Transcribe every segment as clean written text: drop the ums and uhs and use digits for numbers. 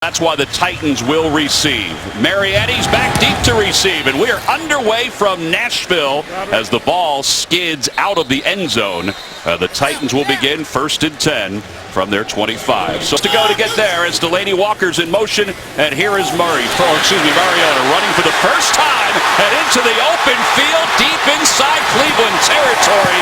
That's why the Titans will receive. Marietti's back deep to receive, and we are underway from Nashville as the ball skids out of the end zone. The Titans will begin 1st and 10 from their 25. So to go to get there as Delaney Walker's in motion, and here is Mariota running for the first time and into the open field deep inside Cleveland territory.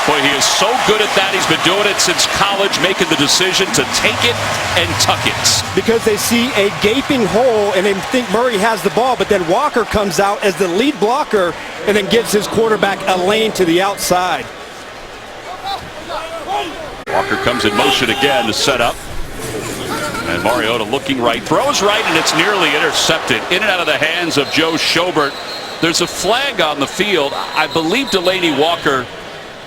Boy, he is so good at that. He's been doing it since college, making the decision to take it and tuck it. Because they see a gaping hole and they think Murray has the ball, but then Walker comes out as the lead blocker and then gives his quarterback a lane to the outside. Walker comes in motion again to set up. And Mariota looking right, throws right, and it's nearly intercepted. In and out of the hands of Joe Schobert. There's a flag on the field. I believe Delaney Walker,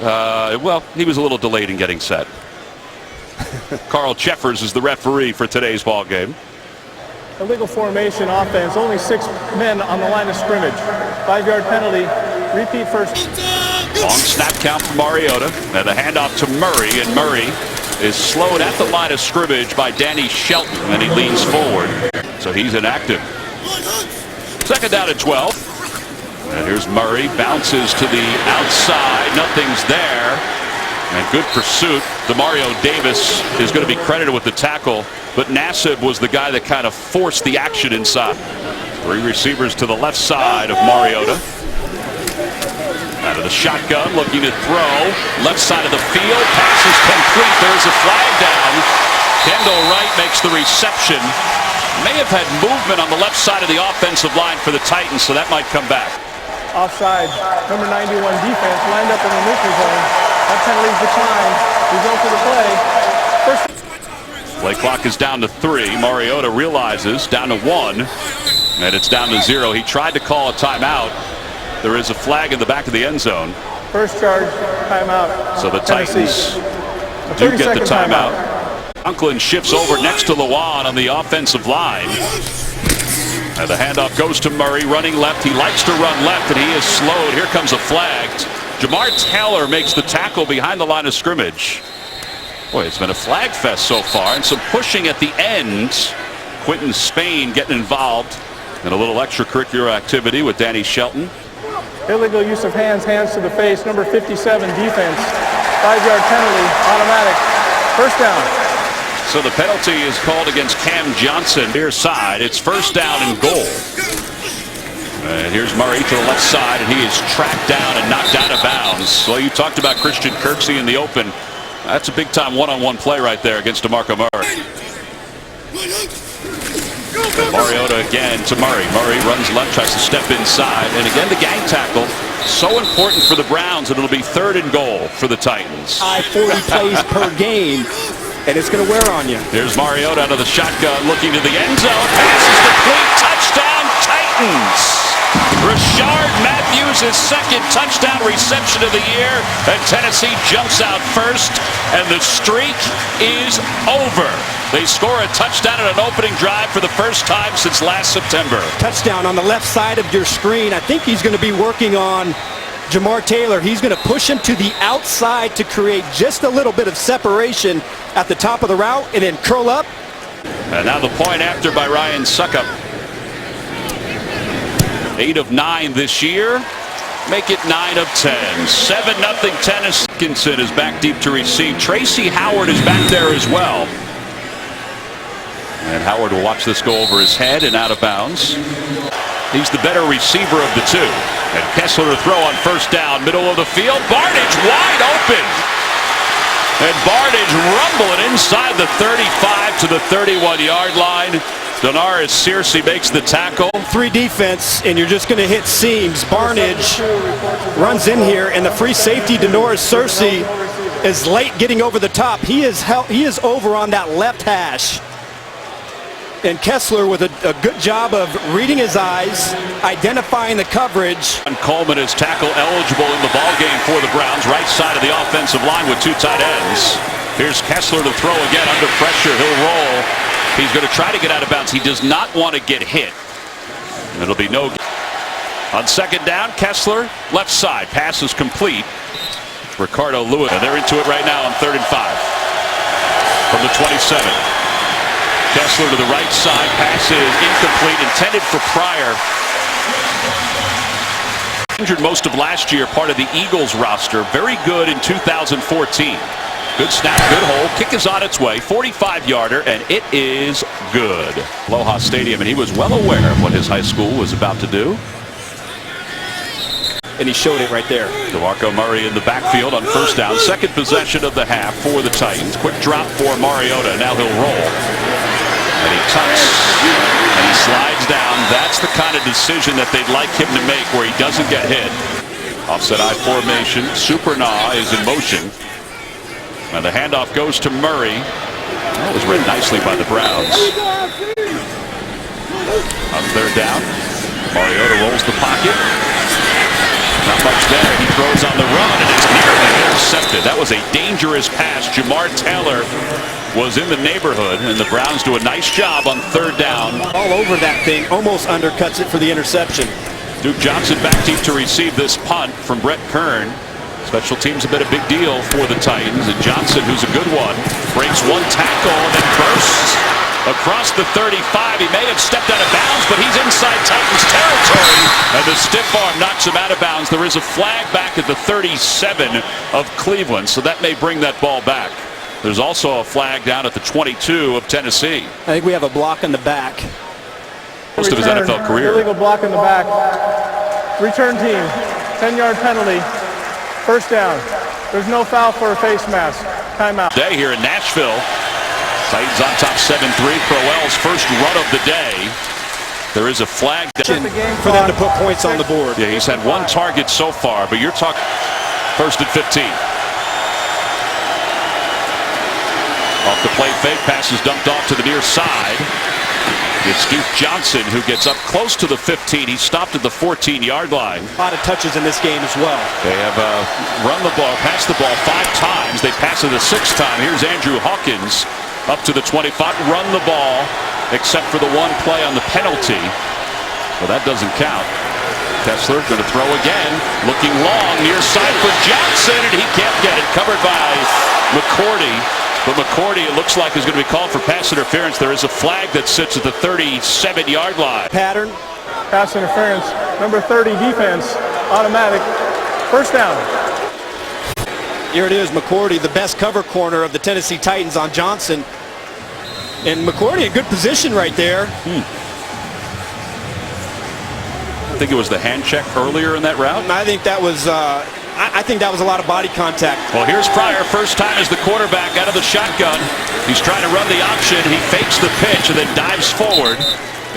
well, he was a little delayed in getting set. Carl Cheffers is the referee for today's ball game. Illegal formation offense, only 6 men on the line of scrimmage. 5-yard penalty, repeat first. Long snap count for Mariota, and the handoff to Murray, and Murray is slowed at the line of scrimmage by Danny Shelton, and he leans forward, so he's inactive. 2nd down and 12. And here's Murray, bounces to the outside, nothing's there, and good pursuit. Demario Davis is going to be credited with the tackle, but Nassib was the guy that kind of forced the action inside. 3 receivers to the left side of Mariota. Out of the shotgun, looking to throw, left side of the field, pass is complete, there's a flag down. Kendall Wright makes the reception. May have had movement on the left side of the offensive line for the Titans, so that might come back. Offside, number 91 defense lined up in the neutral zone. That penalty's declined. We go for the play. Play clock is down to 3. Mariota realizes down to 1, and it's down to 0. He tried to call a timeout. There is a flag in the back of the end zone. First charge, timeout. So the Titans do get the timeout. Conklin shifts over next to Lewan on the offensive line. And the handoff goes to Murray, running left. He likes to run left, and he is slowed. Here comes a flag. Jamar Taylor makes the tackle behind the line of scrimmage. Boy, it's been a flag fest so far, and some pushing at the end. Quentin Spain getting involved in a little extracurricular activity with Danny Shelton. Illegal use of hands to the face, number 57 defense. 5-yard penalty, automatic. First down. So the penalty is called against Cam Johnson. Near side, it's 1st down and goal. And here's Murray to the left side, and he is tracked down and knocked out of bounds. Well, you talked about Christian Kirksey in the open. That's a big-time one-on-one play right there against DeMarco Murray. And Mariota again to Murray. Murray runs left, tries to step inside. And again, the gang tackle. So important for the Browns, and it'll be 3rd and goal for the Titans. 40 plays per game. And it's going to wear on you. There's Mariota out of the shotgun, looking to the end zone. Pass is complete. Touchdown, Titans. Rashard Matthews, his 2nd touchdown reception of the year. And Tennessee jumps out first, and the streak is over. They score a touchdown on an opening drive for the first time since last September. Touchdown on the left side of your screen. I think he's going to be working on Jamar Taylor. He's going to push him to the outside to create just a little bit of separation at the top of the route and then curl up. And now the point after by Ryan Suckup. 8 of 9 this year. Make it 9 of 10. 7-0 Tennessee. Dickinson is back deep to receive. Tracy Howard is back there as well. And Howard will watch this go over his head and out of bounds. He's the better receiver of the 2. And Kessler to throw on 1st down, middle of the field. Barnage wide open. And Barnage rumbling inside the 35 to the 31-yard line. Donaris Searcy makes the tackle. 3 defense, and you're just going to hit seams. Barnage runs in here, and the free safety, Donaris Searcy, is late getting over the top. He is over on that left hash. And Kessler with a good job of reading his eyes, identifying the coverage. And Coleman is tackle eligible in the ballgame for the Browns. Right side of the offensive line with 2 tight ends. Here's Kessler to throw again under pressure. He'll roll. He's going to try to get out of bounds. He does not want to get hit. It'll be no. On 2nd down, Kessler, left side. Pass is complete. Ricardo Lewis. And they're into it right now on 3rd and 5. From the 27. Kessler to the right side. Pass is incomplete, intended for Pryor. Injured most of last year, part of the Eagles roster. Very good in 2014. Good snap, good hole. Kick is on its way. 45-yarder, and it is good. Aloha Stadium, and he was well aware of what his high school was about to do. And he showed it right there. DeMarco Murray in the backfield on first down. Second possession of the half for the Titans. Quick drop for Mariota. Now he'll roll. And he tucks. And he slides down. That's the kind of decision that they'd like him to make where he doesn't get hit. Offset I formation. Super Nah is in motion. And the handoff goes to Murray. That was read nicely by the Browns. On third down, Mariota rolls the pocket. Not much there. He throws on the run, and it's nearly intercepted. That was a dangerous pass. Jamar Taylor was in the neighborhood, and the Browns do a nice job on third down. All over that thing, almost undercuts it for the interception. Duke Johnson back deep to receive this punt from Brett Kern. Special teams have been a big deal for the Titans, and Johnson, who's a good one, breaks one tackle and then bursts across the 35. He may have stepped out of bounds, but he's inside Titans territory, and the stiff arm knocks him out of bounds. There is a flag back at the 37 of Cleveland, so that may bring that ball back. There's also a flag down at the 22 of Tennessee. I think we have a block in the back. Most of his NFL career. Illegal block in the back. Return team, 10-yard penalty. First down. There's no foul for a face mask. Timeout. Day here in Nashville. Titans on top 7-3. Crowell's first run of the day. There is a flag for them to put points on the board. Yeah, he's had one target so far, but you're talking first and 15. Off the play fake, pass is dumped off to the near side. It's Duke Johnson who gets up close to the 15. He stopped at the 14-yard line. A lot of touches in this game as well. They have run the ball, passed the ball 5 times. They pass it a 6th time. Here's Andrew Hawkins up to the 25. Run the ball, except for the one play on the penalty. Well, that doesn't count. Kessler going to throw again. Looking long, near side for Johnson, and he can't get it. Covered by McCourty. But McCourty, it looks like, is going to be called for pass interference. There is a flag that sits at the 37-yard line. Pattern. Pass interference. Number 30 defense. Automatic. First down. Here it is, McCourty, the best cover corner of the Tennessee Titans on Johnson. And McCourty in good position right there. I think it was the hand check earlier in that route. And I think that was I think that was a lot of body contact. Well, here's Pryor, first time as the quarterback out of the shotgun. He's trying to run the option. He fakes the pitch and then dives forward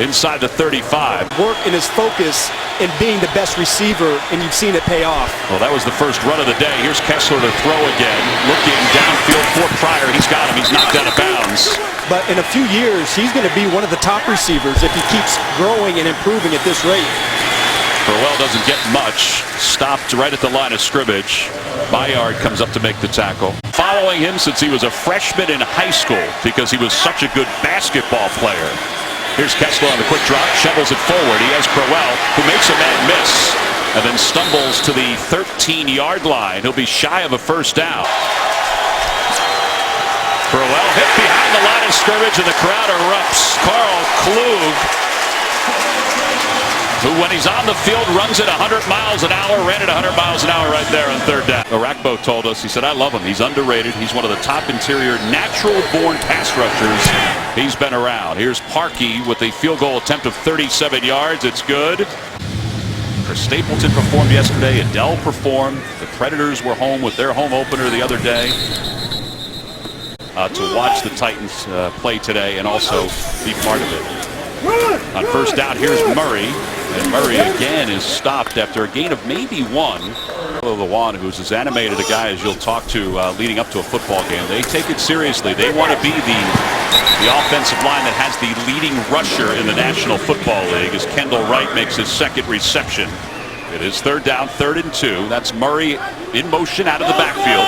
inside the 35. Work in his focus in being the best receiver, and you've seen it pay off. Well, that was the first run of the day. Here's Kessler to throw again. Looking downfield for Pryor. He's got him. He's knocked out of bounds. But in a few years, he's going to be one of the top receivers if he keeps growing and improving at this rate. Crowell doesn't get much. Stopped right at the line of scrimmage. Bayard comes up to make the tackle. Following him since he was a freshman in high school because he was such a good basketball player. Here's Kessler on the quick drop, shovels it forward. He has Crowell, who makes a mad miss, and then stumbles to the 13-yard line. He'll be shy of a first down. Crowell hit behind the line of scrimmage, and the crowd erupts. Carl Klug, who when he's on the field runs at 100 miles an hour, ran at 100 miles an hour right there on third down. Arakpo told us, he said, I love him. He's underrated. He's one of the top interior natural-born pass rushers he's been around. Here's Parkey with a field goal attempt of 37 yards. It's good. Chris Stapleton performed yesterday. Adele performed. The Predators were home with their home opener the other day. To watch the Titans play today and also be part of it. On first down, here's Murray. And Murray again is stopped after a gain of maybe 1. Lawan, who's as animated a guy as you'll talk to leading up to a football game. They take it seriously. They want to be the offensive line that has the leading rusher in the National Football League as Kendall Wright makes his second reception. It is third down, 3rd and 2. That's Murray in motion out of the backfield.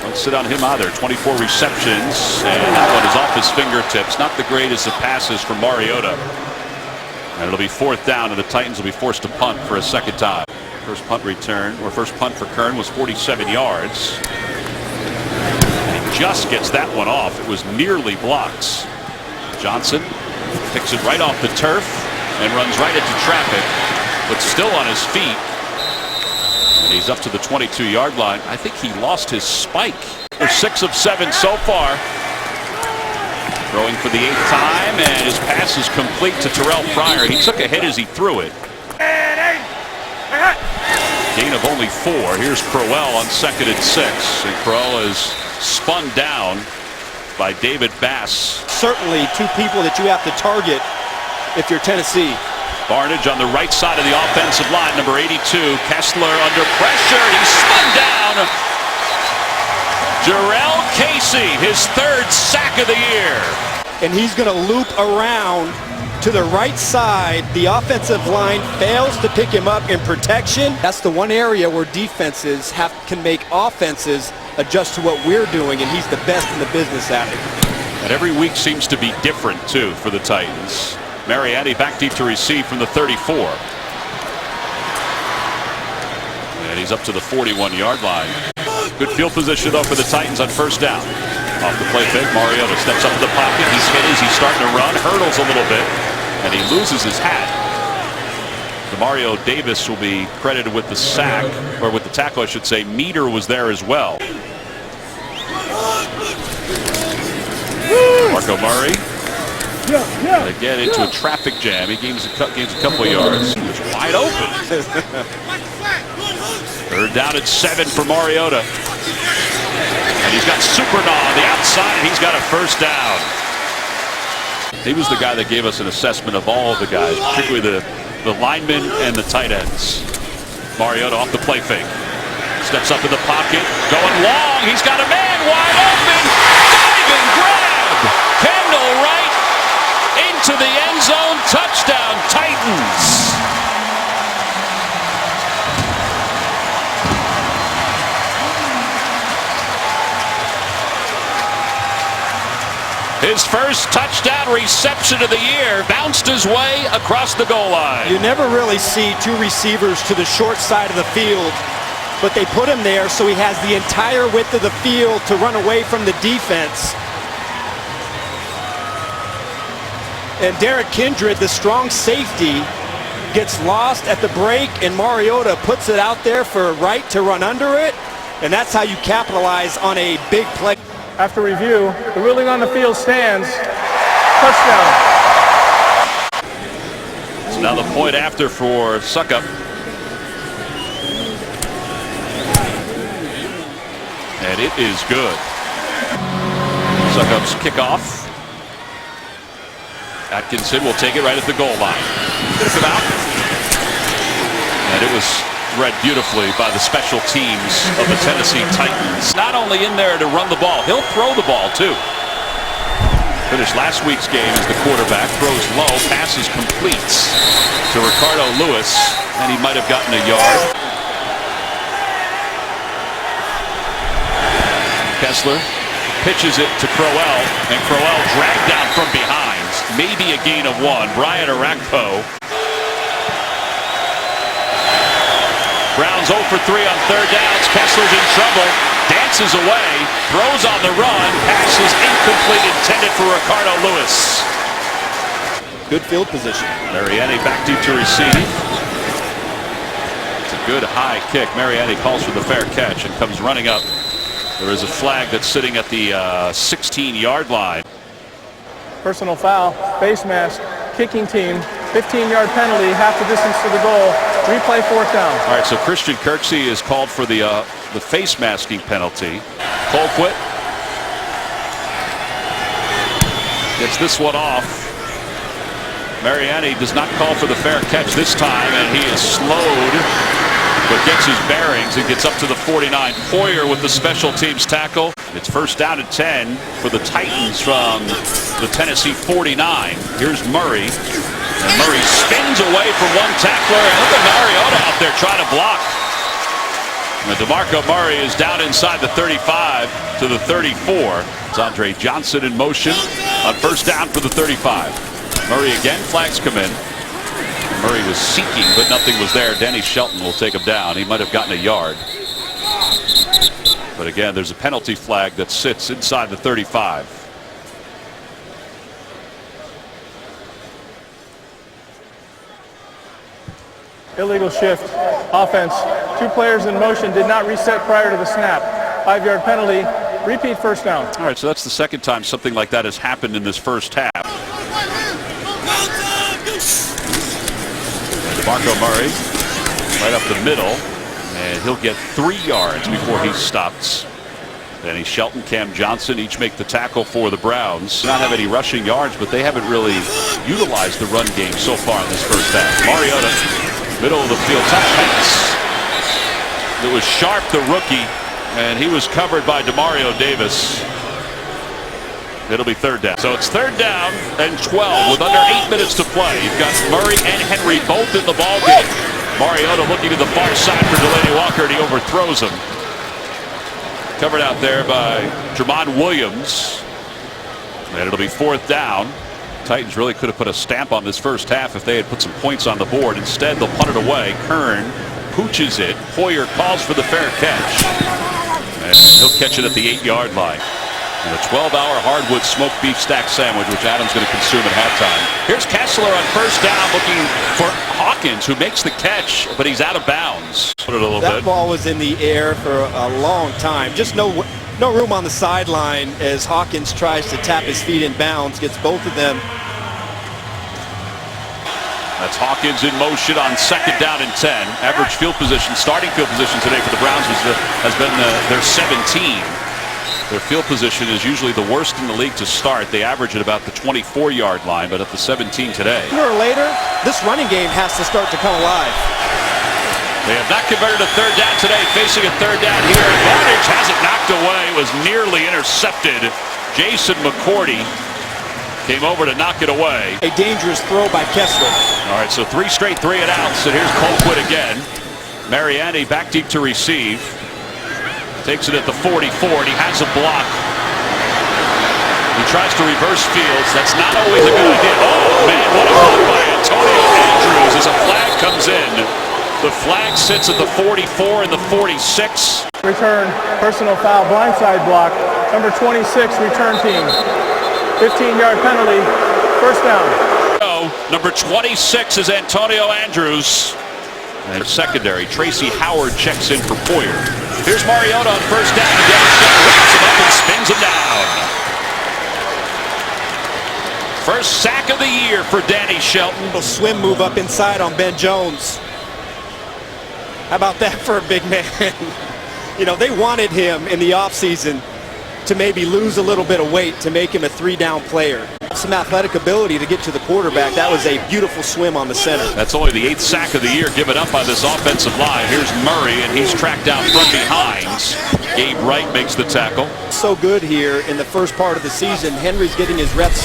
Don't sit on him either. 24 receptions, and that one is off his fingertips. Not the greatest of passes from Mariota. And it'll be 4th down, and the Titans will be forced to punt for a second time. First punt return, or first punt for Kern was 47 yards. And he just gets that one off. It was nearly blocked. Johnson picks it right off the turf and runs right into traffic, but still on his feet. And he's up to the 22-yard line. I think he lost his spike. They're 6 of 7 so far. Throwing for the 8th time, and his pass is complete to Terrell Pryor. He took a hit as he threw it. Gain of only 4. Here's Crowell on 2nd and 6. And Crowell is spun down by David Bass. Certainly 2 people that you have to target if you're Tennessee. Barnage on the right side of the offensive line, number 82. Kessler under pressure. He's spun down. Jarrell Casey, his 3rd sack of the year. And he's going to loop around to the right side. The offensive line fails to pick him up in protection. That's the one area where defenses can make offenses adjust to what we're doing, and he's the best in the business at it. And every week seems to be different, too, for the Titans. Mariani back deep to receive from the 34. And he's up to the 41-yard line. Good field position, though, for the Titans on 1st down. Off the play fake, Mariota steps up to the pocket. He's hit as he's starting to run, hurdles a little bit, and he loses his hat. Demario Davis will be credited with the sack, or with the tackle, I should say. Meter was there as well. Marco Murray. They get into a traffic jam. He gains a couple of yards. He was wide open. 3rd down and 7 for Mariota. And he's got Supernaw on the outside, and he's got a 1st down. He was the guy that gave us an assessment of all of the guys, particularly the linemen and the tight ends. Mariota off the play fake. Steps up in the pocket, going long. He's got a man wide open. Diving grab. Kendall Wright into the end zone. Touchdown, Titans. His first touchdown reception of the year, bounced his way across the goal line. You never really see 2 receivers to the short side of the field, but they put him there so he has the entire width of the field to run away from the defense. And Derek Kindred, the strong safety, gets lost at the break, and Mariota puts it out there for Wright to run under it, and that's how you capitalize on a big play. After review, the ruling on the field stands. Touchdown. So now the point after for Suckup. And it is good. Suckup's kickoff. Atkinson will take it right at the goal line. Gets it out. And it was read beautifully by the special teams of the Tennessee Titans. Not only in there to run the ball, he'll throw the ball too. Finished last week's game as the quarterback, throws low, passes completes to Ricardo Lewis, and he might have gotten a yard. Kessler pitches it to Crowell, and Crowell dragged down from behind. Maybe a gain of 1. Brian Arakpo. Browns 0 for 3 on 3rd downs. Kessler's in trouble. Dances away. Throws on the run. Pass is incomplete, intended for Ricardo Lewis. Good field position. Mariani back deep to receive. It's a good high kick. Mariani calls for the fair catch and comes running up. There is a flag that's sitting at the 16-yard line. Personal foul, face mask, kicking team, 15-yard penalty, half the distance to the goal, replay 4th down. All right, so Christian Kirksey is called for the face masking penalty. Colquitt gets this one off. Mariani does not call for the fair catch this time, and he is slowed, but gets his bearings and gets up to the 49. Poyer with the special teams tackle. It's 1st down and 10 for the Titans from the Tennessee 49. Here's Murray. And Murray spins away from one tackler. And look at Mariota out there trying to block. And DeMarco Murray is down inside the 35 to the 34. It's Andre Johnson in motion on 1st down for the 35. Murray again, flags come in. Murray was seeking, but nothing was there. Danny Shelton will take him down. He might have gotten a yard. But again, there's a penalty flag that sits inside the 35. Illegal shift. Offense. 2 players in motion did not reset prior to the snap. 5-yard penalty. Repeat first down. All right, so that's the second time something like that has happened in this first half. And DeMarco Murray right up the middle, and he'll get 3 yards before he stops. Danny Shelton, Cam Johnson each make the tackle for the Browns. Not have any rushing yards, but they haven't really utilized the run game so far in this first half. Mariota, middle of the field, tough pass. It was Sharp, the rookie, and he was covered by Demario Davis. It'll be third down. So it's third down and 12 with under 8 minutes to play. You've got Murray and Henry both in the ball game. Mariota looking to the far side for Delaney Walker, and he overthrows him. Covered out there by Jermon Williams. And it'll be fourth down. Titans really could have put a stamp on this first half if they had put some points on the board. Instead, they'll punt it away. Kern pooches it. Hoyer calls for the fair catch. And he'll catch it at the 8-yard line. And a 12-hour hardwood smoked beef stack sandwich, which Adam's going to consume at halftime. Here's Kessler on first down looking for Hawkins, who makes the catch, but he's out of bounds. Put it a little that bit. Ball was in the air for a long time. Just no room on the sideline as Hawkins tries to tap his feet in bounds, gets both of them. That's Hawkins in motion on second down and 10. Average field position, starting field position today for the Browns has been their 17. Their field position is usually the worst in the league to start. They average at about the 24-yard line, but at the 17 today. Sooner or later, this running game has to start to come alive. They have not converted a third down today, facing a third down here. Barnage has it knocked away. It was nearly intercepted. Jason McCourty came over to knock it away. A dangerous throw by Kessler. All right, so 3 straight 3-and-outs, and here's Colquitt again. Mariani back deep to receive. Takes it at the 44, and he has a block. He tries to reverse fields. That's not always a good idea. Oh, man, what a block by Antonio Andrews as a flag comes in. The flag sits at the 44 and the 46. Return, personal foul, blindside block. Number 26, return team. 15-yard penalty, first down. Number 26 is Antonio Andrews. And secondary, Tracy Howard checks in for Poyer. Here's Mariota on first down. Again, wraps him up and spins him down. First sack of the year for Danny Shelton. A swim move up inside on Ben Jones. How about that for a big man? You know, they wanted him in the offseason to maybe lose a little bit of weight to make him a 3-down player. Some athletic ability to get to the quarterback. That was a beautiful swim on the center. That's only the 8th sack of the year given up by this offensive line. Here's Murray, and he's tracked down from behind. Gabe Wright makes the tackle. So good here in the first part of the season. Henry's getting his reps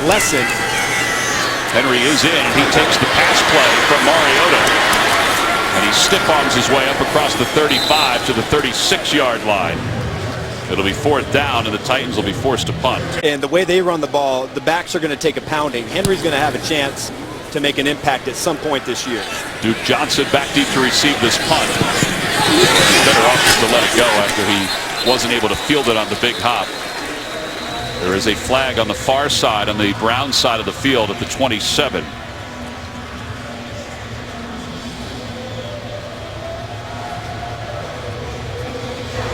lessened. Henry is in, and he takes the pass play from Mariota. And he stiff arms his way up across the 35 to the 36-yard line. It'll be fourth down, and the Titans will be forced to punt. And the way they run the ball, the backs are going to take a pounding. Henry's going to have a chance to make an impact at some point this year. Duke Johnson back deep to receive this punt. He's better off just to let it go after he wasn't able to field it on the big hop. There is a flag on the far side, on the Brown side of the field at the 27.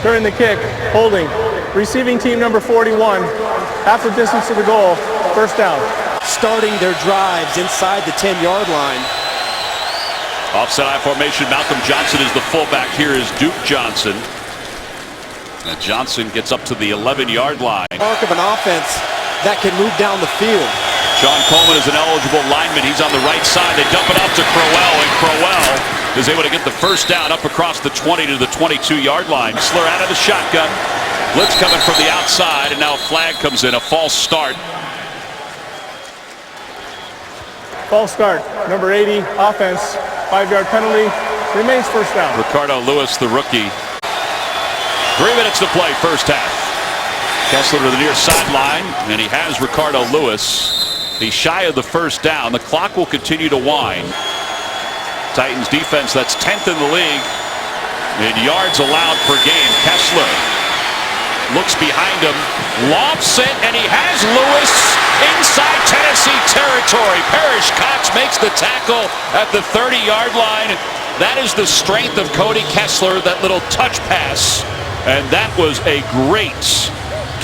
During the kick, holding. Receiving team number 41, half the distance to the goal, first down. Starting their drives inside the 10-yard line. Offset I formation, Malcolm Johnson is the fullback. Here is Duke Johnson. And Johnson gets up to the 11-yard line. Mark of an offense that can move down the field. Sean Coleman is an eligible lineman. He's on the right side. They dump it off to Crowell, and Crowell is able to get the first down up across the 20 to the 22-yard line. Slur out of the shotgun. Blitz coming from the outside, and now a flag comes in, a false start. False start, number 80, offense, 5-yard penalty, remains first down. Ricardo Lewis, the rookie. 3 minutes to play, first half. Kessler to the near sideline, and he has Ricardo Lewis. He's shy of the first down. The clock will continue to wind. Titans defense, that's 10th in the league in yards allowed per game. Kessler looks behind him, lofts it, and he has Lewis inside Tennessee territory. territory. Parrish Cox makes the tackle at the 30-yard line. That is the strength of Cody Kessler, that little touch pass. And that was a great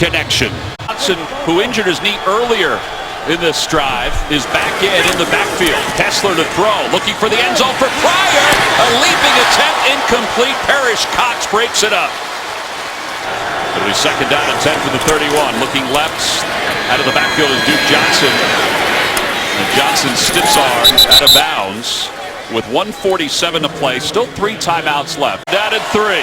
connection. Johnson, who injured his knee earlier in this drive, is back in the backfield. Kessler to throw, looking for the end zone for Pryor. A leaping attempt, incomplete. Parrish Cox breaks it up. It'll be second down and 10 for the 31. Looking left, out of the backfield is Duke Johnson. And Johnson stiffs arm out of bounds with 1:47 to play. Still 3 timeouts left. Down at 3.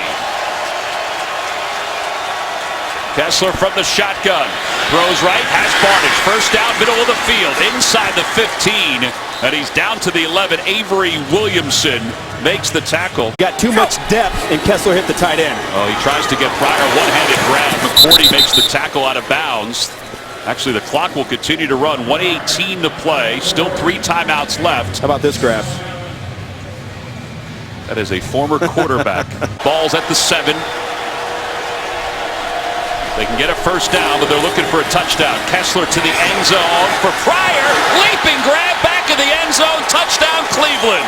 Kessler from the shotgun. Throws right, has Barnage. First down, middle of the field, inside the 15. And he's down to the 11. Avery Williamson makes the tackle. Got too much depth, and Kessler hit the tight end. Oh, he tries to get Pryor, one-handed grab. McCourty makes the tackle out of bounds. Actually, the clock will continue to run. 1:18 to play. Still 3 timeouts left. How about this grab? That is a former quarterback. Ball's at the 7. They can get a first down, but they're looking for a touchdown. Kessler to the end zone for Pryor. Leaping grab back in the end zone. Touchdown, Cleveland.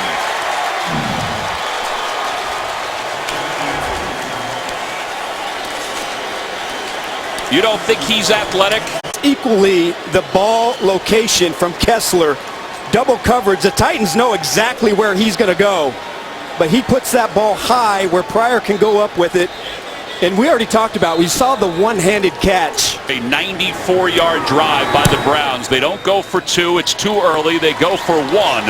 You don't think he's athletic? Equally, the ball location from Kessler. Double coverage. The Titans know exactly where he's going to go. But he puts that ball high where Pryor can go up with it. And we already talked about, we saw the one-handed catch. A 94-yard drive by the Browns. They don't go for 2. It's too early. They go for 1.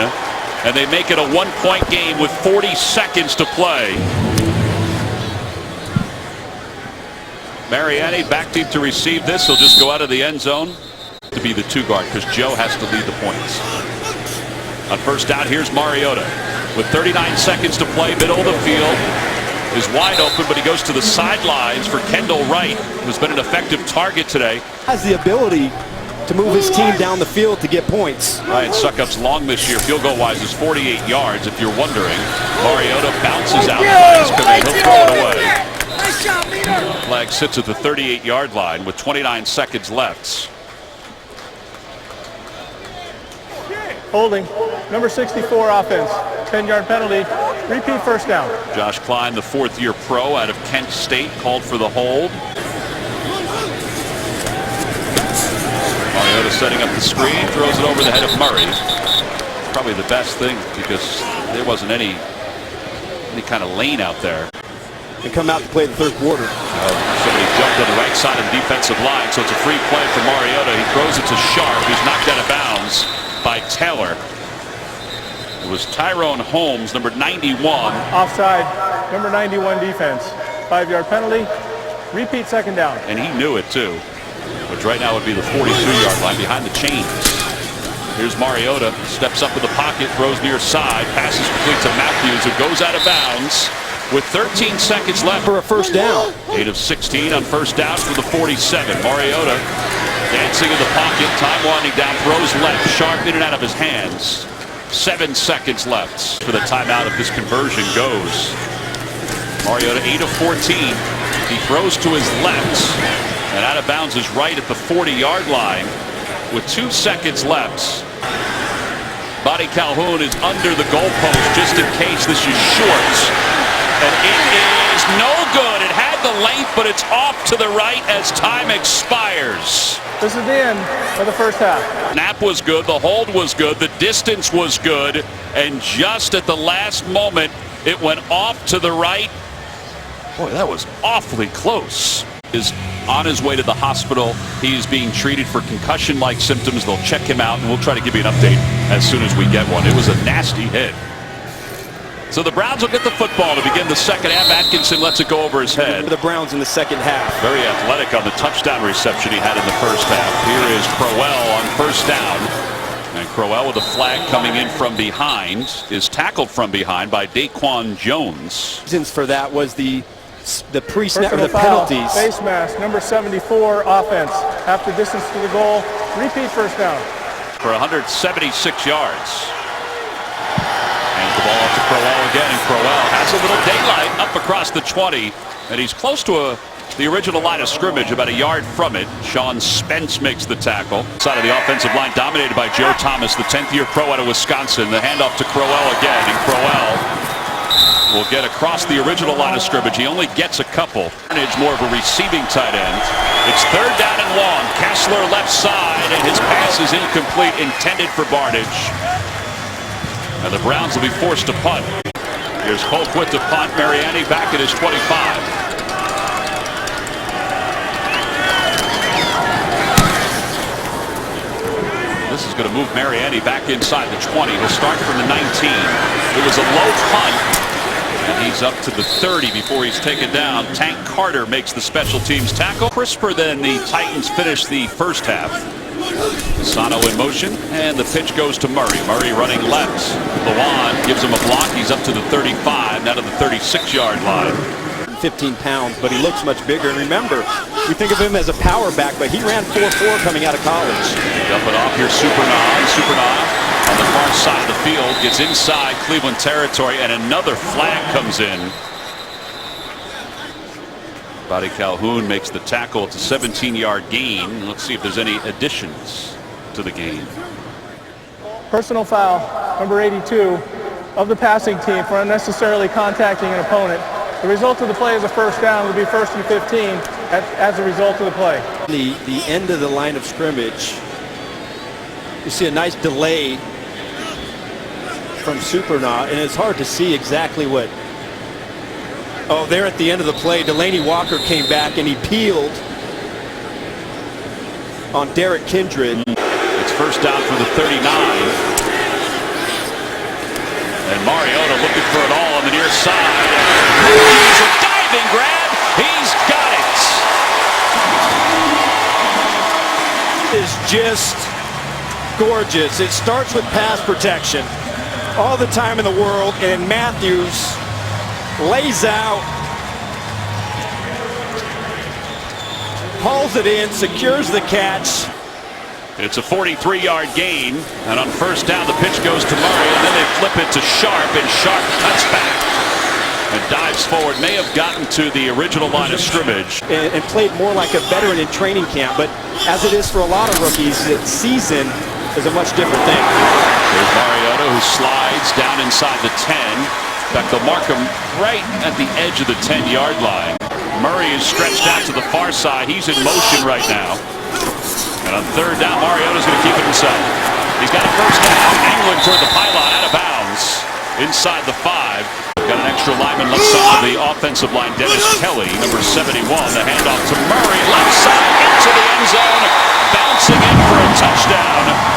And they make it a 1-point game with 40 seconds to play. Mariani back deep to receive this. He'll just go out of the end zone to be the 2 guard because Joe has to lead the points. On first down, here's Mariota. With 39 seconds to play, middle of the field. Is wide open, but he goes to the sidelines for Kendall Wright, who's been an effective target today. Has the ability to move his team down the field to get points. Ryan Succop's long this year, field goal wise, is 48 yards, if you're wondering. Mariota bounces out. He'll throw it away. Flag sits at the 38-yard line with 29 seconds left. Holding. Number 64 offense. 10-yard penalty. Repeat first down. Josh Klein, the 4th-year pro out of Kent State, called for the hold. Mariota setting up the screen, throws it over the head of Murray. Probably the best thing because there wasn't any kind of lane out there. And come out to play the 3rd quarter. Somebody jumped on the right side of the defensive line, so it's a free play for Mariota. He throws it to Sharp, who's knocked out of bounds by Taylor. It was Tyrone Holmes, number 91. Offside, number 91 defense. 5-yard penalty. Repeat second down. And he knew it too, which right now would be the 42-yard line behind the chains. Here's Mariota, steps up to the pocket, throws near side, passes complete to Matthews, who goes out of bounds with 13 seconds left for a first down. 8 of 16 on first down for the 47. Mariota dancing in the pocket, time winding down, throws left, Sharp in and out of his hands. 7 seconds left for the timeout if this conversion goes. Mariota 8 of 14. He throws to his left and out of bounds is right at the 40-yard line with 2 seconds left. Bonnie Calhoun is under the goalpost just in case this is short. And it is no good. It had the length, but it's off to the right as time expires. This is the end of the first half. Snap was good, the hold was good, the distance was good, and just at the last moment, it went off to the right. Boy, that was awfully close. Is on his way to the hospital. He's being treated for concussion-like symptoms. They'll check him out, and we'll try to give you an update as soon as we get one. It was a nasty hit. So the Browns will get the football to begin the second half. Atkinson lets it go over his head. The Browns in the second half. Very athletic on the touchdown reception he had in the first half. Here is Crowell on first down. And Crowell with a flag coming in from behind is tackled from behind by Daquan Jones. Reasons for that was the pre-snap or the foul, penalties. Face mask, number 74 offense. After distance to the goal, repeat first down. For 176 yards. The ball up to Crowell again, and Crowell has a little daylight up across the 20, and he's close to a The original line of scrimmage, about a yard from it. Sean Spence makes the tackle. Side of the offensive line dominated by Joe Thomas, the 10th-year pro out of Wisconsin. The handoff to Crowell again, and Crowell will get across the original line of scrimmage. He only gets a couple. It's more of a receiving tight end. It's 3rd down and long. Kessler left side, and his pass is incomplete, intended for Barnidge. And the Browns will be forced to punt. Here's Colquitt to punt. Mariani back at his 25. This is going to move Mariani back inside the 20. He'll start from the 19. It was a low punt, and he's up to the 30 before he's taken down. Tank Carter makes the special teams tackle. Crisper than the Titans finish the first half. Sano in motion, and the pitch goes to Murray. Murray running left. Lawan gives him a block. He's up to the 35, now to the 36-yard line. 15 pounds, but he looks much bigger. And remember, we think of him as a power back, but he ran 4.4 coming out of college. Dump it off here, Supernah on the far side of the field, gets inside Cleveland territory, and another flag comes in. Buddy Calhoun makes the tackle. It's a 17-yard gain. Let's see if there's any additions to the game. Personal foul, number 82, of the passing team for unnecessarily contacting an opponent. The result of the play is a first down. It will be 1st and 15 as a result of the play. The end of the line of scrimmage, you see a nice delay from Supernah, and it's hard to see exactly what. Oh, there at the end of the play, Delaney Walker came back and he peeled on Derek Kindred. It's first down for the 39. And Mariota looking for it all on the near side. He's a diving grab. He's got it. Is just gorgeous. It starts with pass protection all the time in the world, and Matthews lays out, hauls it in, secures the catch. It's a 43-yard gain, and on first down the pitch goes to Murray, and then they flip it to Sharp, and Sharp cuts back and dives forward. May have gotten to the original line of scrimmage. And played more like a veteran in training camp, but as it is for a lot of rookies, the season is a much different thing. There's Mariota, who slides down inside the 10. In fact, they'll mark him right at the edge of the 10-yard line. Murray is stretched out to the far side. He's in motion right now. And on third down, Mariota's going to keep it himself. He's got a first down. Angling toward the pylon, out of bounds. Inside the 5. Got an extra lineman left side of the offensive line, Dennis Kelly, number 71. The handoff to Murray, left side, into the end zone. Bouncing in for a touchdown.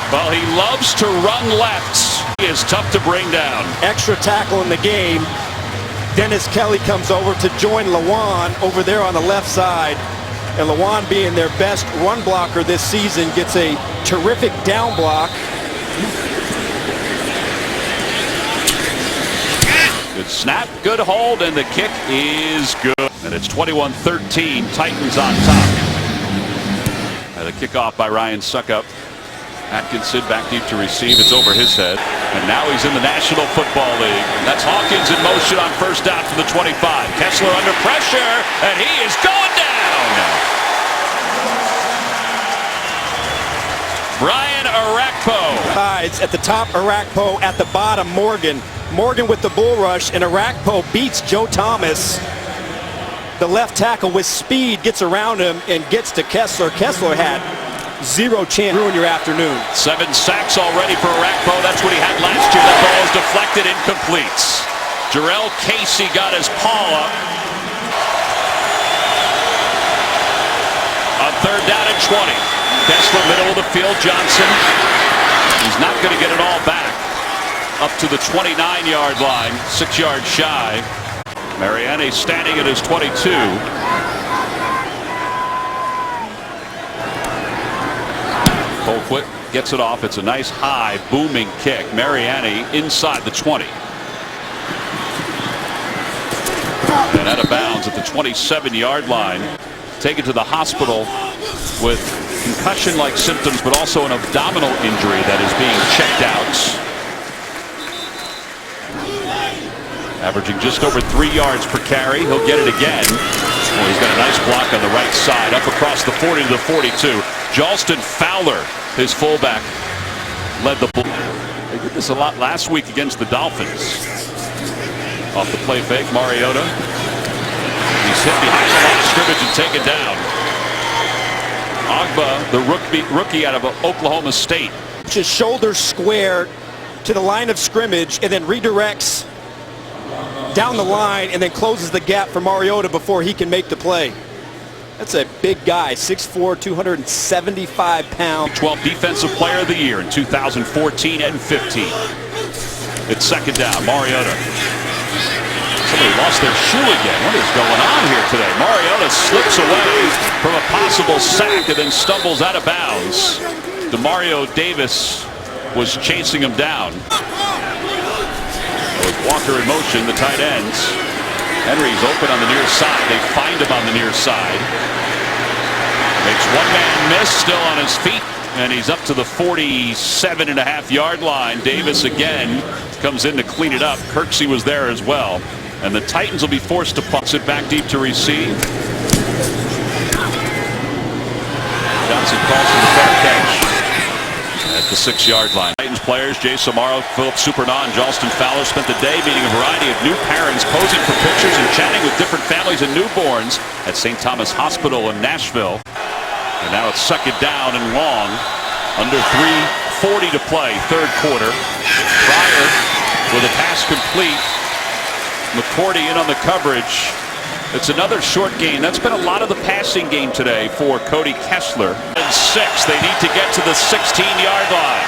Well, he loves to run left. He is tough to bring down. Extra tackle in the game. Dennis Kelly comes over to join Lawan over there on the left side. And Lawan, being their best run blocker this season, gets a terrific down block. Good snap, good hold, and the kick is good. And it's 21-13, Titans on top. The kickoff by Ryan Suckup. Atkinson back deep to receive. It's over his head. And now he's in the National Football League. That's Hawkins in motion on first down from the 25. Kessler under pressure, and he is going down. Brian Arakpo. Sides at the top, Arakpo at the bottom, Morgan. Morgan with the bull rush, and Arakpo beats Joe Thomas. The left tackle with speed gets around him and gets to Kessler. Kessler had zero chance to ruin your afternoon. 7 sacks already for Arakpo. That's what he had last year. That ball is deflected, incomplete. Jarrell Casey got his paw up. On third down and 20. Kessler middle of the field. Johnson. He's not going to get it all back. Up to the 29-yard line. 6 yards shy. Mariani standing at his 22. Colquitt gets it off. It's a nice high booming kick. Mariani inside the 20. And out of bounds at the 27-yard line. Taken to the hospital with concussion-like symptoms, but also an abdominal injury that is being checked out. Averaging just over 3 yards per carry. He'll get it again. Oh, he's got a nice block on the right side, up across the 40 to the 42. Jalston Fowler, his fullback, led the ball. They did this a lot last week against the Dolphins. Off the play fake, Mariota. He's hit behind the line of scrimmage and taken down. Ogba, the rookie out of Oklahoma State. Just shoulder square to the line of scrimmage and then redirects down the line and then closes the gap for Mariota before he can make the play. That's a big guy, 6'4", 275 pounds. 12th Defensive Player of the Year in 2014 and 15. It's second down, Mariota. Somebody lost their shoe again. What is going on here today? Mariota slips away from a possible sack and then stumbles out of bounds. Demario Davis was chasing him down. With Walker in motion, the tight ends. Henry's open on the near side. They find him on the near side. Makes one man miss, still on his feet, and he's up to the 47.5-yard line. Davis again comes in to clean it up. Kirksey was there as well. And the Titans will be forced to punt it back deep to receive. Johnson calls for the fair catch at the 6-yard line. Titans players Jay Samaro, Philip Supernaw, and Jalston Fowler spent the day meeting a variety of new parents, posing for pictures and chatting with different families and newborns at St. Thomas Hospital in Nashville. And now it's second down and long. Under 3:40 to play, third quarter. Pryor with a pass complete. McCourty in on the coverage. It's another short game. That's been a lot of the passing game today for Cody Kessler. And 6. They need to get to the 16-yard line.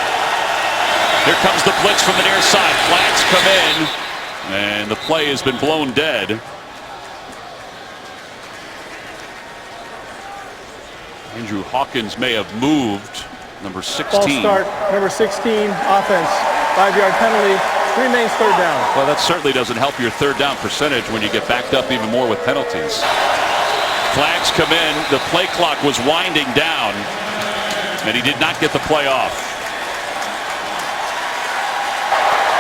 Here comes the blitz from the near side. Flags come in, and the play has been blown dead. Andrew Hawkins may have moved. Number 16. Ball start, number 16, offense. 5-yard penalty. Remains third down. Well, that certainly doesn't help your third down percentage when you get backed up even more with penalties. Flags come in. The play clock was winding down, and he did not get the play off.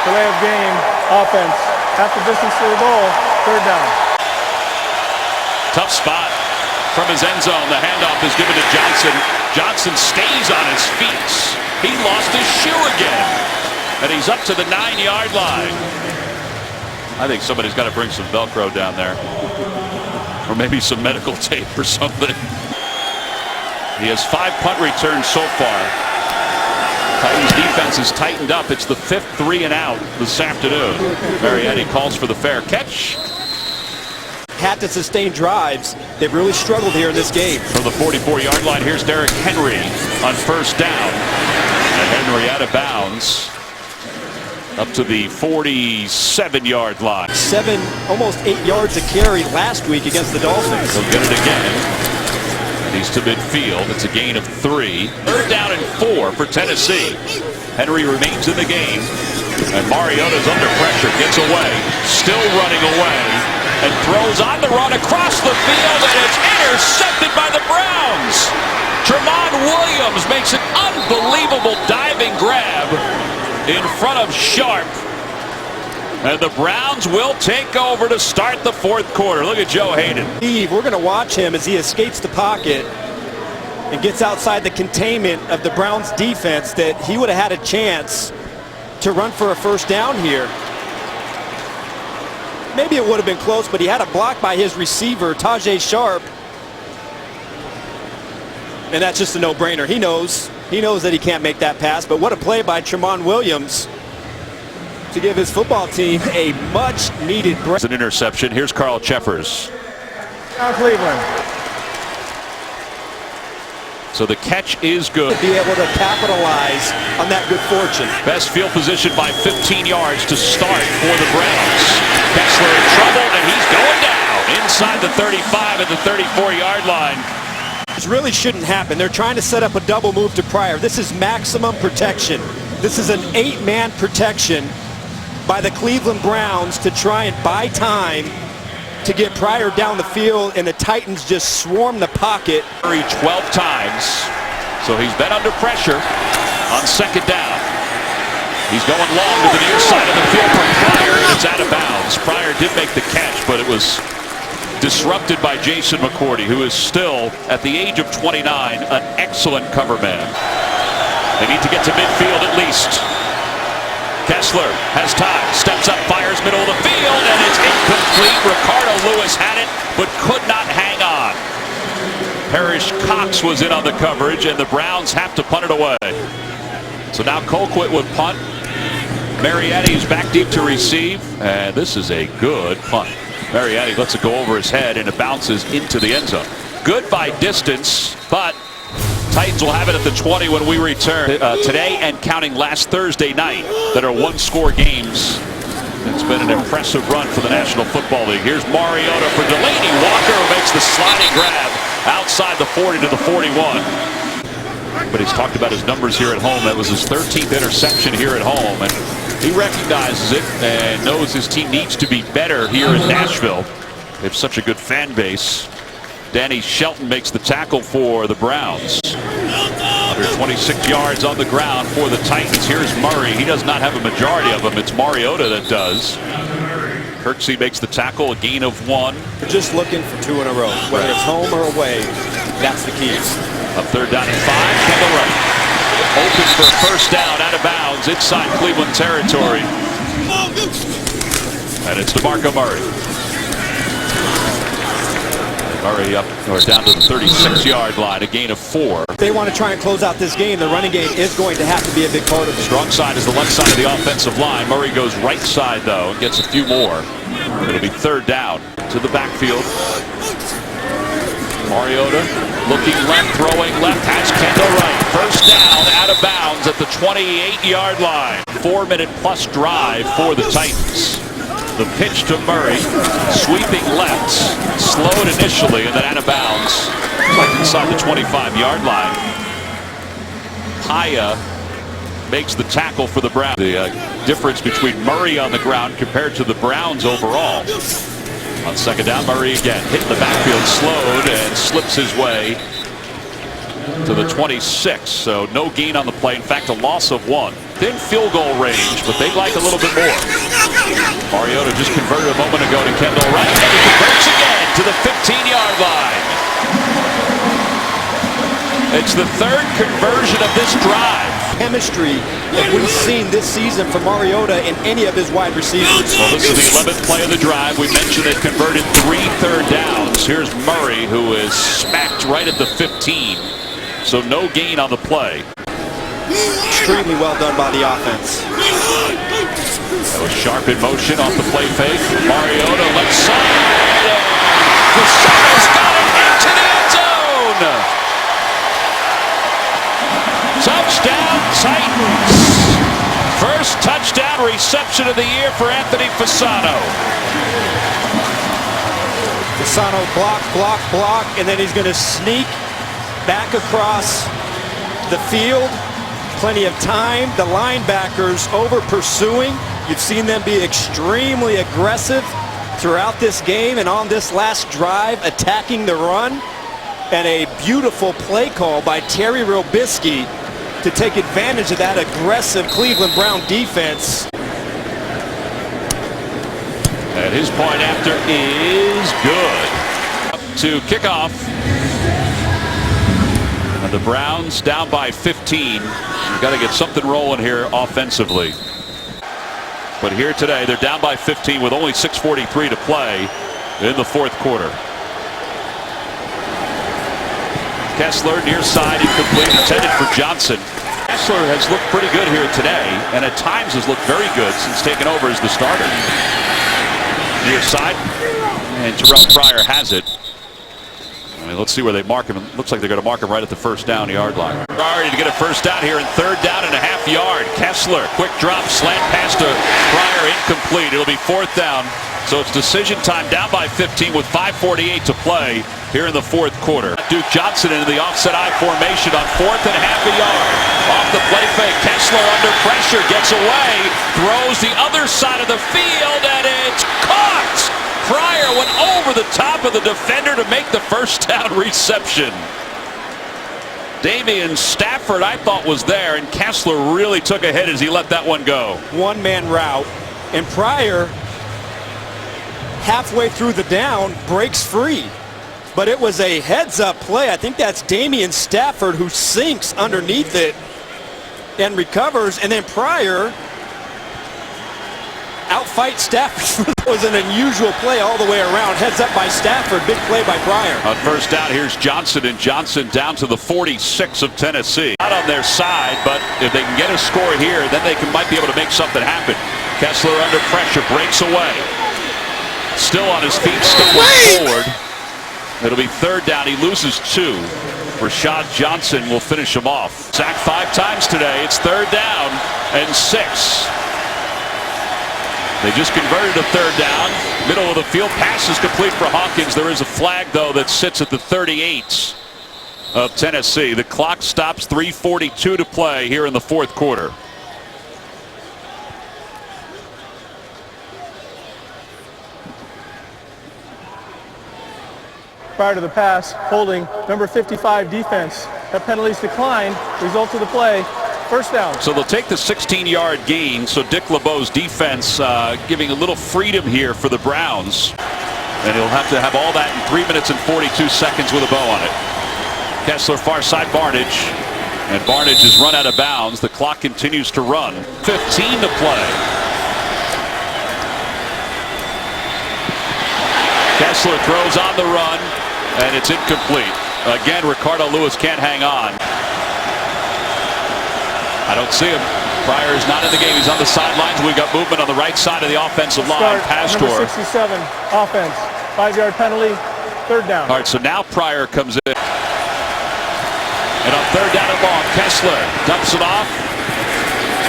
Delay of game, offense. Half the distance to the goal, third down. Tough spot from his end zone. The handoff is given to Johnson. Johnson stays on his feet. He lost his shoe again. And he's up to the 9-yard line. I think somebody's got to bring some Velcro down there. Or maybe some medical tape or something. He has 5 punt returns so far. Titans defense is tightened up. It's the 5th 3-and-out this afternoon. Marietti calls for the fair catch. Had to sustain drives. They've really struggled here in this game. From the 44-yard line, here's Derrick Henry on first down. And Henry out of bounds. Up to the 47-yard line. 7, almost 8 yards a carry last week against the Dolphins. He'll get it again. And he's to midfield. It's a gain of 3. Third down and 4 for Tennessee. Henry remains in the game. And Mariota's under pressure. Gets away. Still running away. And throws on the run across the field. And it's intercepted by the Browns. Tramon Williams makes an unbelievable diving grab in front of Sharp. And the Browns will take over to start the fourth quarter. Look at Joe Hayden. We're going to watch him as he escapes the pocket and gets outside the containment of the Browns defense, that he would have had a chance to run for a first down here. Maybe it would have been close, but he had a block by his receiver, Tajay Sharp. And that's just a no-brainer. He knows that he can't make that pass, but what a play by Tramon Williams to give his football team a much-needed break. It's an interception. Here's Carl Cheffers. Cleveland. So the catch is good. Be able to capitalize on that good fortune. Best field position by 15 yards to start for the Browns. Kessler in trouble, and he's going down inside the 35 at the 34-yard line. This really shouldn't happen. They're trying to set up a double move to Pryor. This is maximum protection. This is an 8-man protection by the Cleveland Browns to try and buy time to get Pryor down the field, and the Titans just swarm the pocket. 12 times. So he's been under pressure on second down. He's going long to the near side of the field for Pryor, and it's out of bounds. Pryor did make the catch, but it was disrupted by Jason McCourty, who is still, at the age of 29, an excellent cover man. They need to get to midfield at least. Kessler has time, steps up, fires middle of the field, and it's incomplete. Ricardo Lewis had it, but could not hang on. Parrish Cox was in on the coverage, and the Browns have to punt it away. So now Colquitt would punt. Marietti's back deep to receive, and this is a good punt. Marietti lets it go over his head, and it bounces into the end zone. Good by distance, but Titans will have it at the 20 when we return. Today and counting last Thursday night that are one-score games. It's been an impressive run for the National Football League. Here's Mariota for Delaney Walker, who makes the sliding grab outside the 40 to the 41. But he's talked about his numbers here at home. That was his 13th interception here at home, and he recognizes it and knows his team needs to be better here in Nashville. They have such a good fan base. Danny Shelton makes the tackle for the Browns. 126 yards on the ground for the Titans. Here's Murray. He does not have a majority of them. It's Mariota that does. Kirksey makes the tackle, a gain of 1. We're just looking for 2 in a row. Whether it's home or away, that's the key. A third down and 5. Kendall Wright open for a first down, out of bounds, inside Cleveland territory. And it's DeMarco Murray. Murray up or down to the 36-yard line, a gain of 4. If they want to try and close out this game, the running game is going to have to be a big part of it. Strong side is the left side of the offensive line. Murray goes right side, though, and gets a few more. It'll be third down to the backfield. Mariota looking left, throwing left, has Kendall Wright. First down, out of bounds at the 28-yard line. 4-minute-plus drive for the Titans. The pitch to Murray, sweeping left, slowed initially, and then out of bounds, like inside the 25-yard line. Haya makes the tackle for the Browns. The difference between Murray on the ground compared to the Browns overall. On second down, Murray again hitting the backfield, slowed, and slips his way to the 26. So no gain on the play. In fact, a loss of 1. Thin field goal range, but they'd like a little bit more. Mariota just converted a moment ago to Kendall Wright, and he converts again to the 15-yard line. It's the third conversion of this drive. Chemistry that we've seen this season from Mariota and any of his wide receivers. Well, this is the 11th play of the drive. We mentioned they've converted 3 third downs. Here's Murray, who is smacked right at the 15. So no gain on the play. Extremely well done by the offense. That was sharp in motion off the play fake. Mariota left side. Fasano's got it into the end zone. Touchdown Titans. First touchdown reception of the year for Anthony Fasano. Fasano block, and then he's going to sneak back across the field. Plenty of time. The linebackers over pursuing. You've seen them be extremely aggressive throughout this game and on this last drive, attacking the run. And a beautiful play call by Terry Robisky to take advantage of that aggressive Cleveland Brown defense. And his point after is good. Up to kickoff. And the Browns down by 15. You've got to get something rolling here offensively. But here today, they're down by 15 with only 6:43 to play in the fourth quarter. Kessler near side, incomplete, intended for Johnson. Kessler has looked pretty good here today, and at times has looked very good since taking over as the starter. Near side, and Terrell Pryor has it. I mean, let's see where they mark him. It looks like they're going to mark him right at the first down yard line. Ready to get a first down here in third down and a half yard. Kessler, quick drop, slant pass to Pryor, incomplete. It'll be fourth down. So it's decision time, down by 15 with 5:48 to play here in the fourth quarter. Duke Johnson into the offset I formation on fourth and a half a yard. Off the play fake, Kessler under pressure, gets away, throws the other side of the field, and it's caught! Pryor went over the top of the defender to make the first down reception. Damian Stafford, I thought, was there, and Kessler really took a hit as he let that one go. One-man route, and Pryor, halfway through the down, breaks free. But it was a heads-up play. I think that's Damian Stafford who sinks underneath it and recovers, and then Pryor outfight Stafford. It was an unusual play all the way around. Heads up by Stafford. Big play by Pryor. On first down, here's Johnson, and Johnson down to the 46 of Tennessee. Not on their side, but if they can get a score here, then they might be able to make something happen. Kessler under pressure, breaks away. Still on his feet, stumbling forward. It'll be third down. He loses 2. Rashad Johnson will finish him off. Sacked 5 times today. It's third down and 6. They just converted a third down. Middle of the field. Pass is complete for Hawkins. There is a flag, though, that sits at the 38 of Tennessee. The clock stops. 3:42 to play here in the fourth quarter. Prior to the pass, holding number 55 defense. That penalties declined. Result of the play, first down. So they'll take the 16-yard gain. So Dick LeBeau's defense giving a little freedom here for the Browns. And he'll have to have all that in 3 minutes and 42 seconds with a bow on it. Kessler far side Barnage. And Barnage is run out of bounds. The clock continues to run. 15 to play. Kessler throws on the run. And it's incomplete. Again, Ricardo Lewis can't hang on. I don't see him. Pryor is not in the game. He's on the sidelines. We got movement on the right side of the offensive line. Pastor. Number 67, offense. 5-yard penalty, third down. All right, so now Pryor comes in. And on third down and long, Kessler dumps it off.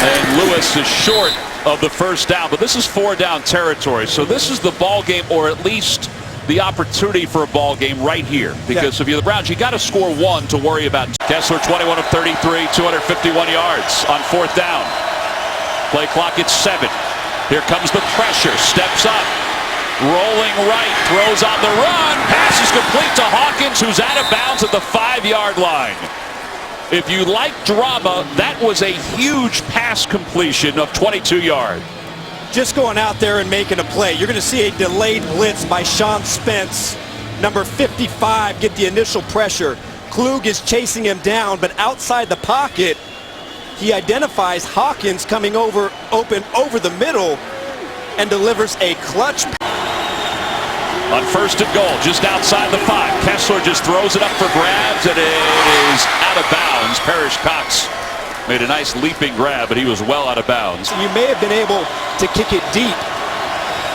And Lewis is short of the first down. But this is 4-down territory. So this is the ball game, or at least the opportunity for a ball game right here. Because if you're the Browns, you got to score 1 to worry about. Kessler 21 of 33, 251 yards on fourth down. Play clock at 7. Here comes the pressure. Steps up. Rolling right. Throws on the run. Pass is complete to Hawkins, who's out of bounds at the 5-yard line. If you like drama, that was a huge pass completion of 22 yards. Just going out there and making a play. You're going to see a delayed blitz by Sean Spence. Number 55 get the initial pressure. Klug is chasing him down, but outside the pocket, he identifies Hawkins coming over open over the middle and delivers a clutch. On first and goal, just outside the 5. Kessler just throws it up for grabs, and it is out of bounds. Parrish Cox made a nice leaping grab, but he was well out of bounds. You may have been able to kick it deep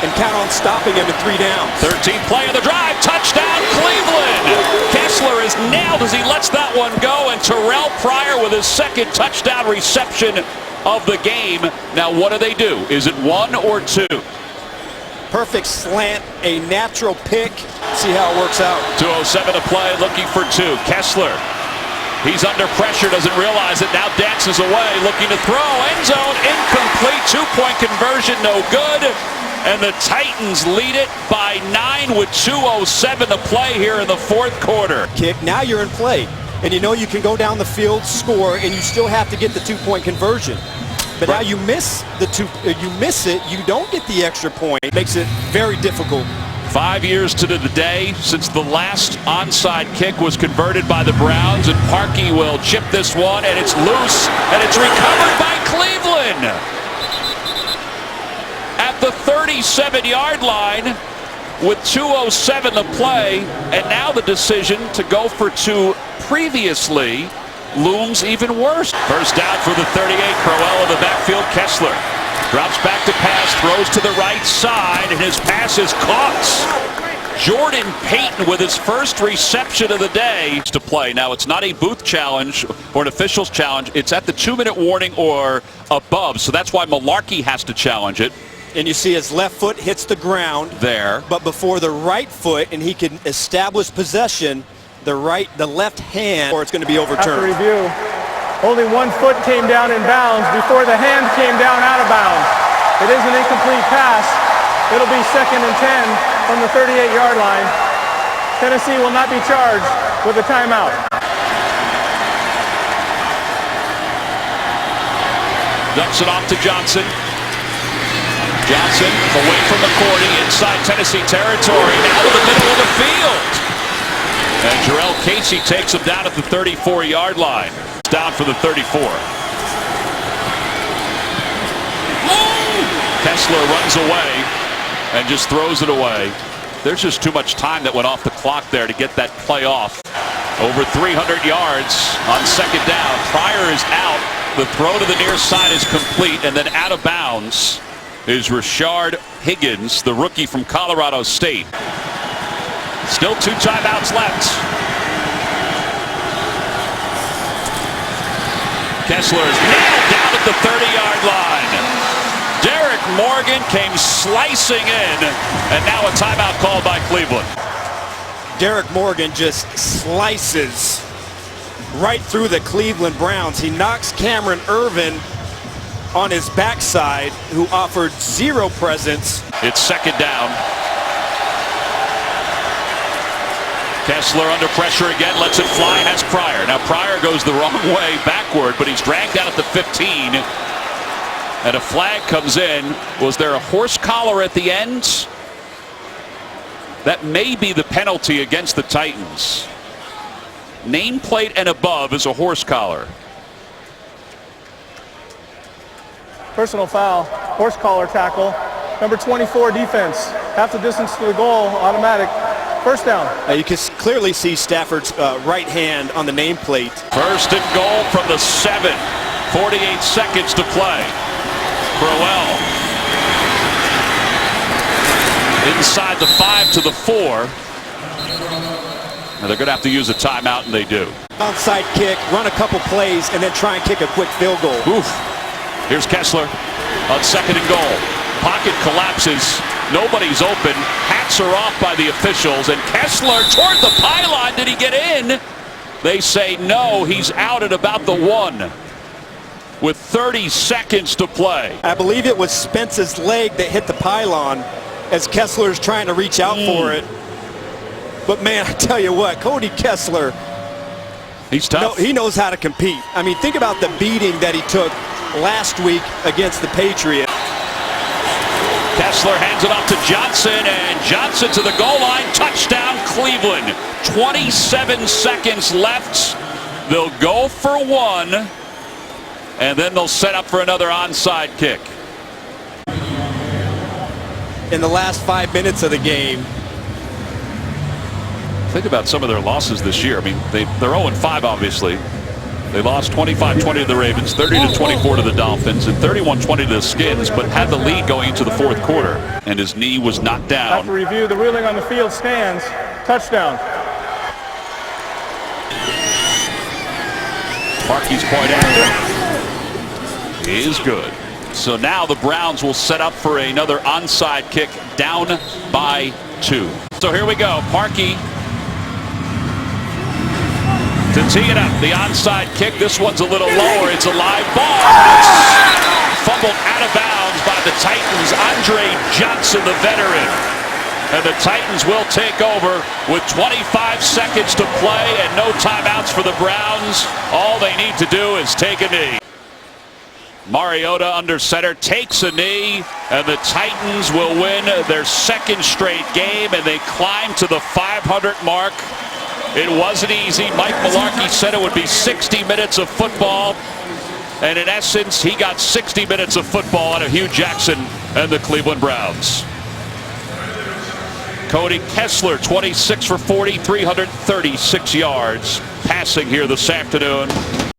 and count on stopping him at 3 down. 13th play of the drive. Touchdown, Cleveland. Kessler is nailed as he lets that one go, and Terrell Pryor with his second touchdown reception of the game. Now, what do? Is it 1 or 2? Perfect slant, a natural pick. See how it works out. 2:07 to play, looking for 2. Kessler. He's under pressure, doesn't realize it, now dances away, looking to throw, end zone, incomplete, 2-point conversion, no good, and the Titans lead it by 9 with 2:07 to play here in the fourth quarter. Kick, now you're in play, and you know you can go down the field, score, and you still have to get the 2-point conversion. But now you miss it, you don't get the extra point. It makes it very difficult. 5 years to the day since the last onside kick was converted by the Browns, and Parkey will chip this one, and it's loose, and it's recovered by Cleveland at the 37-yard line with 2:07 to play, and now the decision to go for 2 previously looms even worse. First down for the 38. Crowell in the backfield. Kessler drops back to pass, throws to the right side, and his pass is caught. Jordan Payton with his first reception of the day to play. Now, it's not a booth challenge or an official's challenge. It's at the 2-minute warning or above, so that's why Malarkey has to challenge it. And you see his left foot hits the ground there, but before the right foot, and he can establish possession, the left hand, or it's going to be overturned. After review, only 1 foot came down in bounds before the hand came down out of bounds. It is an incomplete pass. It'll be 2nd and 10 from the 38-yard line. Tennessee will not be charged with a timeout. Ducks it off to Johnson. Johnson away from McCourty inside Tennessee territory. Now to the middle of the field. And Jarrell Casey takes him down at the 34-yard line. Down for the 34. Kessler runs away and just throws it away. There's just too much time that went off the clock there to get that play off. Over 300 yards on second down. Pryor is out. The throw to the near side is complete, and then out of bounds is Rashard Higgins, the rookie from Colorado State. Still 2 timeouts left. Kessler is nailed down at the 30-yard line. Derek Morgan came slicing in, and now a timeout called by Cleveland. Derek Morgan just slices right through the Cleveland Browns. He knocks Cameron Irvin on his backside, who offered zero presence. It's second down. Kessler under pressure again, lets it fly, has Pryor. Now Pryor goes the wrong way backward, but he's dragged out at the 15. And a flag comes in. Was there a horse collar at the end? That may be the penalty against the Titans. Nameplate and above is a horse collar. Personal foul, horse collar tackle. Number 24 defense. Half the distance to the goal, automatic. First down. You can clearly see Stafford's right hand on the nameplate. First and goal from the 7. 48 seconds to play. Crowell inside the 5 to the 4. And they're going to have to use a timeout, and they do. Onside kick, run a couple plays, and then try and kick a quick field goal. Oof. Here's Kessler on second and goal. Pocket collapses. Nobody's open. Hats are off by the officials, and Kessler toward the pylon. Did he get in? They say no. He's out at about the 1. With 30 seconds to play. I believe it was Spence's leg that hit the pylon as Kessler's trying to reach out for it. But man, I tell you what, Cody Kessler, he's tough. He knows how to compete. I mean, think about the beating that he took last week against the Patriots. Kessler hands it off to Johnson, and Johnson to the goal line. Touchdown, Cleveland. 27 seconds left. They'll go for 1. And then they'll set up for another onside kick. In the last 5 minutes of the game. Think about some of their losses this year. I mean, they're 0-5, obviously. They lost 25-20 to the Ravens, 30-24 to the Dolphins, and 31-20 to the Skins, but had the lead going into the fourth quarter. And his knee was knocked down. After review, the ruling on the field stands. Touchdown. Markey's point after is good. So now the Browns will set up for another onside kick, down by 2. So here we go. Parkey to tee it up. The onside kick. This one's a little lower. It's a live ball. It's fumbled out of bounds by the Titans. Andre Johnson, the veteran. And the Titans will take over with 25 seconds to play and no timeouts for the Browns. All they need to do is take a knee. Mariota under center takes a knee, and the Titans will win their second straight game, and they climb to the 500 mark. It wasn't easy. Mike Mularkey said it would be 60 minutes of football, and in essence, he got 60 minutes of football out of Hugh Jackson and the Cleveland Browns. Cody Kessler, 26 for 40, 336 yards, passing here this afternoon.